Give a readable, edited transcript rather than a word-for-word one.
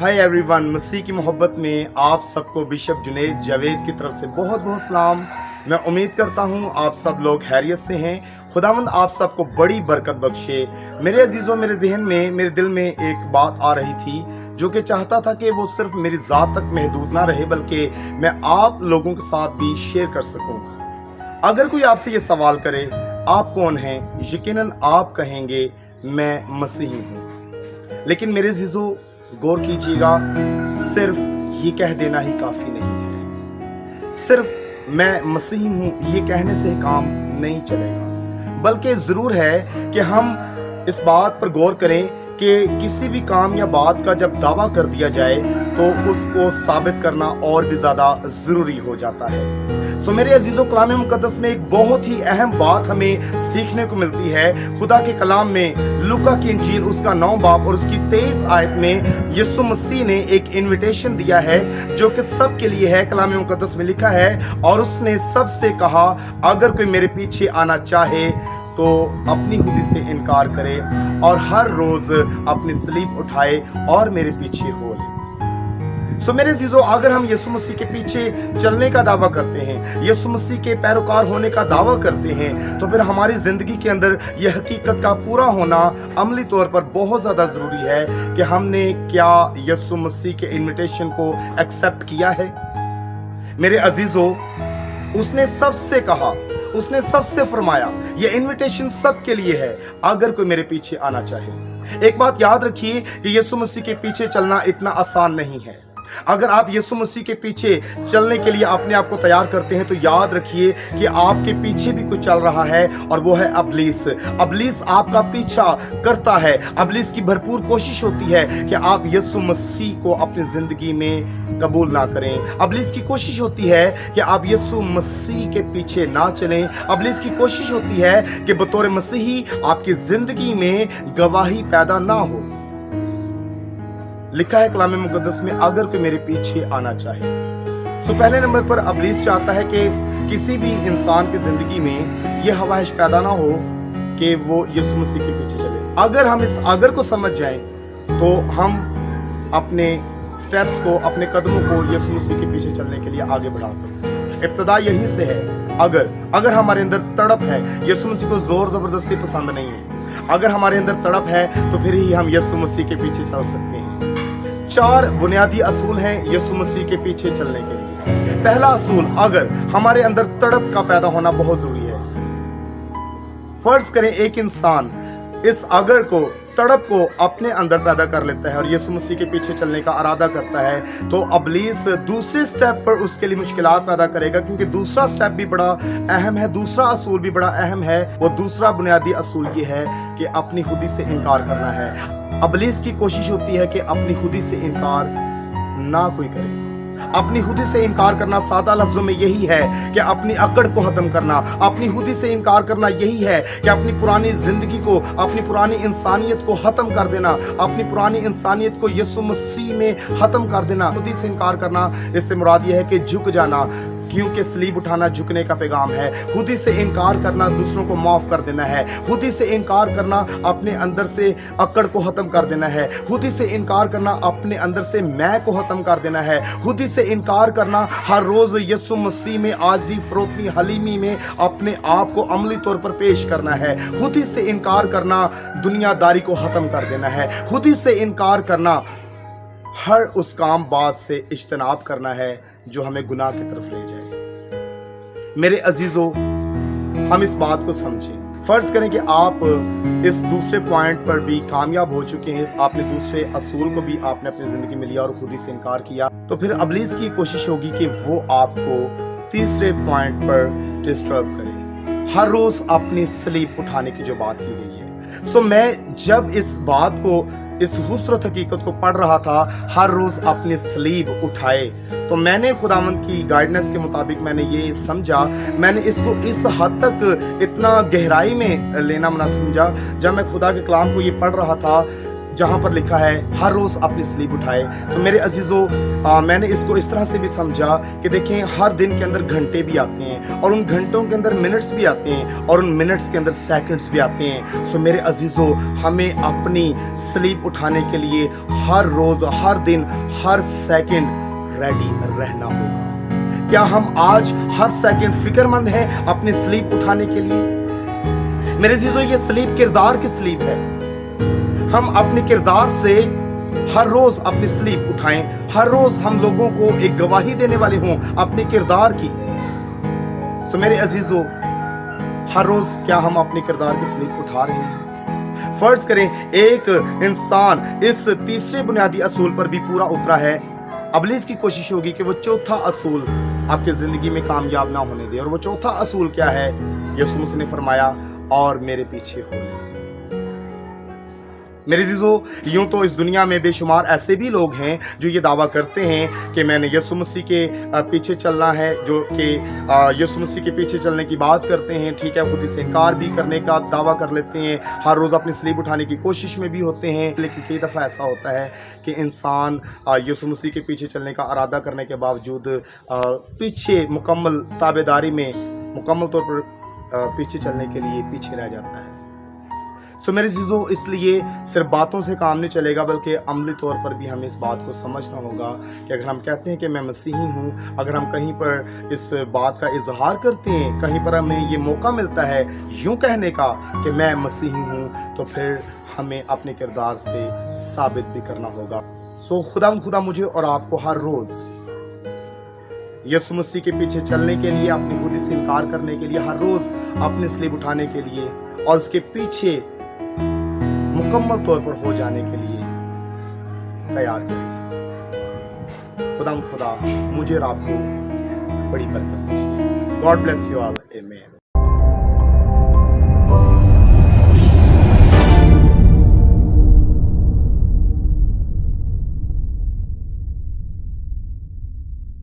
Hi everyone, मसीह की मोहब्बत में आप सबको बिशप जुनेद जावेद की तरफ से बहुत बहुत सलाम। मैं उम्मीद करता हूँ आप सब लोग खैरियत से हैं। खुदावंद आप सबको बड़ी बरकत बख्शे। मेरे अजीज़ों, मेरे जहन में, मेरे दिल में एक बात आ रही थी जो कि चाहता था कि वो सिर्फ मेरी ज़ात तक महदूद ना रहे बल्कि मैं आप लोगों के साथ भी शेयर कर सकूँ। अगर कोई आपसे ये सवाल करे आप कौन हैं, यकीनन आप कहेंगे मैं मसीही हूँ। लेकिन मेरे अजीज़ों, गौर कीजिएगा, सिर्फ ये कह देना ही काफी नहीं है। सिर्फ मैं मसीही हूं ये कहने से काम नहीं चलेगा, बल्कि जरूर है कि हम इस बात पर गौर करें कि किसी भी काम या बात का जब दावा कर दिया जाए तो उसको साबित करना और भी ज्यादा जरूरी हो जाता है। सो मेरे अजीजों, कलाम मुकद्दस में एक बहुत ही अहम बात हमें सीखने को मिलती है। खुदा के कलाम में लूका की इंजील उसका 9 बाब और उसकी 23 आयत में यीशु मसीह ने एक इनविटेशन दिया है जो कि सबके लिए है। कलाम मुकद्दस में लिखा है, और उसने सबसे कहा अगर कोई मेरे पीछे आना चाहे तो अपनी खुदी से इनकार करे और हर रोज अपनी सलीब उठाए और मेरे पीछे हो ले। सो मेरे अजीजों, अगर हम यीशु मसीह के पीछे चलने का दावा करते हैं, यीशु मसीह के पैरोकार होने का दावा करते हैं, तो फिर हमारी जिंदगी के अंदर यह हकीकत का पूरा होना अमली तौर पर बहुत ज्यादा जरूरी है कि हमने क्या यीशु मसीह के इनविटेशन को एक्सेप्ट किया है। मेरे अजीजों, उसने सबसे कहा, उसने सबसे फरमाया, ये इनविटेशन सबके लिए है अगर कोई मेरे पीछे आना चाहे। एक बात याद रखिए कि यीशु मसीह के पीछे चलना इतना आसान नहीं है। अगर आप यीशु मसीह के पीछे चलने के लिए अपने आप को तैयार करते हैं तो याद रखिए कि आपके पीछे भी कुछ चल रहा है, और वो है अबलीस। अबलीस आपका पीछा करता है। अबलीस की भरपूर कोशिश होती है कि आप यीशु मसीह को अपनी जिंदगी में कबूल ना करें। अबलीस की कोशिश होती है कि आप यीशु मसीह के पीछे ना चलें। अबलीस की कोशिश होती है कि बतौर मसीही आपकी जिंदगी में गवाही पैदा ना हो। लिखा है कलाम मुकद्दस में, अगर कोई मेरे पीछे आना चाहे। सो पहले नंबर पर अबलीस चाहता है कि किसी भी इंसान की जिंदगी में यह ख्वाहिश पैदा ना हो कि वो यीशु मसीह के पीछे चले। अगर हम इस अगर को समझ जाएं तो हम अपने स्टेप्स को, अपने कदमों को यीशु मसीह के पीछे चलने के लिए आगे बढ़ा सकते हैं। इब्तिदा यहीं से है। अगर हमारे अंदर तड़प है, यीशु मसीह को जोर जबरदस्ती पसंद नहीं है, अगर हमारे अंदर तड़प है तो फिर ही हम यीशु मसीह के पीछे चल सकते हैं। 4 बुनियादी असूल हैं यीशु मसीह के पीछे चलने के लिए। पहला असूल, अगर हमारे अंदर तड़प का पैदा होना बहुत जरूरी है। फर्ज करें एक इंसान इस अगर को, तड़प को अपने अंदर पैदा कर लेता है और यीशु मसीह के पीछे चलने का इरादा करता है, तो अबलीस दूसरे स्टेप पर उसके लिए मुश्किलात पैदा करेगा, क्योंकि दूसरा स्टेप भी बड़ा अहम है, दूसरा असूल भी बड़ा अहम है। वो दूसरा बुनियादी असूल ये है कि अपनी खुदी से इनकार करना है। अबलीस की कोशिश होती है कि अपनी खुदी से इनकार ना कोई करे। अपनी खुदी से इनकार करना सादा लफ्जों में यही है कि अपनी अकड़ को खत्म करना। अपनी खुदी से इनकार करना यही है कि अपनी पुरानी जिंदगी को, अपनी पुरानी इंसानियत को खत्म कर देना, अपनी पुरानी इंसानियत को यीशु मसीह में खत्म कर देना। खुदी से इनकार करना, इससे मुराद यह है कि झुक जाना, क्योंकि सलीब उठाना झुकने का पैगाम है। खुदी से इनकार करना दूसरों को माफ कर देना है। खुदी से इनकार करना अपने अंदर से अकड़ को खत्म कर देना है। खुदी से इनकार करना अपने अंदर से मैं को खत्म कर देना है। खुदी से इनकार करना हर रोज यीशु मसीह में आजी, फरोतनी, हलीमी में अपने आप को अमली तौर पर पेश करना है। खुदी से इनकार करना दुनियादारी को खत्म कर देना है। खुदी से इनकार करना हर उस काम बात से इज्तनाब करना है जो हमें गुनाह की तरफ ले जाए। मेरे अजीजों, हम इस बात को समझें। फर्ज करें कि आप इस दूसरे पॉइंट पर भी कामयाब हो चुके हैं, आपने दूसरे असूल को भी आपने अपनी जिंदगी में लिया और खुदी से इनकार किया, तो फिर अबलीस की कोशिश होगी कि वो आपको तीसरे पॉइंट पर डिस्टर्ब करे। हर रोज अपनी सलीब उठाने की जो बात की गई है। सो मैं जब इस बात को, इस खूबसूरत हकीकत को पढ़ रहा था, हर रोज अपनी सलीब उठाए, तो मैंने खुदावंद की गाइडेंस के मुताबिक मैंने ये समझा, मैंने इसको इस हद तक इतना गहराई में लेना मना समझा जब मैं खुदा के कलाम को ये पढ़ रहा था जहाँ पर लिखा है हर रोज़ अपनी स्लीप उठाए, तो मेरे अजीज़ों मैंने इसको इस तरह से भी समझा कि देखें हर दिन के अंदर घंटे भी आते हैं और उन घंटों के अंदर मिनट्स भी आते हैं और उन मिनट्स के अंदर सेकंड्स भी आते हैं। सो मेरे अजीज़ों हमें अपनी स्लीप उठाने के लिए हर रोज़, हर दिन, हर सेकंड रेडी रहना होगा। क्या हम आज हर सेकंड फिक्रमंद हैं अपनी स्लीप उठाने के लिए? मेरे अजीज़ों ये स्लीप किरदार की स्लीप है। हम अपने किरदार से हर रोज अपनी स्लीप उठाएं, हर रोज हम लोगों को एक गवाही देने वाले हों अपने किरदार की। सो मेरे अजीजों, हर रोज क्या हम अपने किरदार की स्लीप उठा रहे हैं? फर्ज करें एक इंसान इस तीसरे बुनियादी असूल पर भी पूरा उतरा है, इब्लीस की कोशिश होगी कि वो चौथा असूल आपकी जिंदगी में कामयाब ना होने दे। और वो चौथा असूल क्या है? यीशु मसीह ने फरमाया, और मेरे पीछे हो ले। मेरे अज़ीज़ों, यूं तो इस दुनिया में बेशुमार ऐसे भी लोग हैं जो ये दावा करते हैं कि मैंने यीशु मसीह के पीछे चलना है, जो कि यीशु मसीह के पीछे चलने की बात करते हैं, ठीक है, खुद से इनकार भी करने का दावा कर लेते हैं, हर रोज़ अपनी स्लीप उठाने की कोशिश में भी होते हैं। लेकिन कई दफ़ा ऐसा होता है कि इंसान यीशु मसीह के पीछे चलने का इरादा करने के बावजूद पीछे मुकम्मल ताबेदारी में मुकम्मल तौर पर पीछे चलने के लिए पीछे रह जाता है। सो मेरे अज़ीज़ों, इसलिए सिर्फ बातों से काम नहीं चलेगा, बल्कि अमली तौर पर भी हमें इस बात को समझना होगा कि अगर हम कहते हैं कि मैं मसीही हूँ, अगर हम कहीं पर इस बात का इजहार करते हैं, कहीं पर हमें ये मौका मिलता है यूँ कहने का कि मैं मसीही हूँ, तो फिर हमें अपने किरदार से साबित भी करना होगा। सो खुदा मुझे और आपको हर रोज़ यीशु मसीह के पीछे चलने के लिए, अपनी खुदी से इनकार करने के लिए, हर रोज़ अपनी स्लीप उठाने के लिए और उसके पीछे मुकम्मल तौर पर हो जाने के लिए तैयार करें। खुदा मुझे और आपको बड़ी बरकत दीजिए। गॉड ब्लेस यू ऑल, आमीन।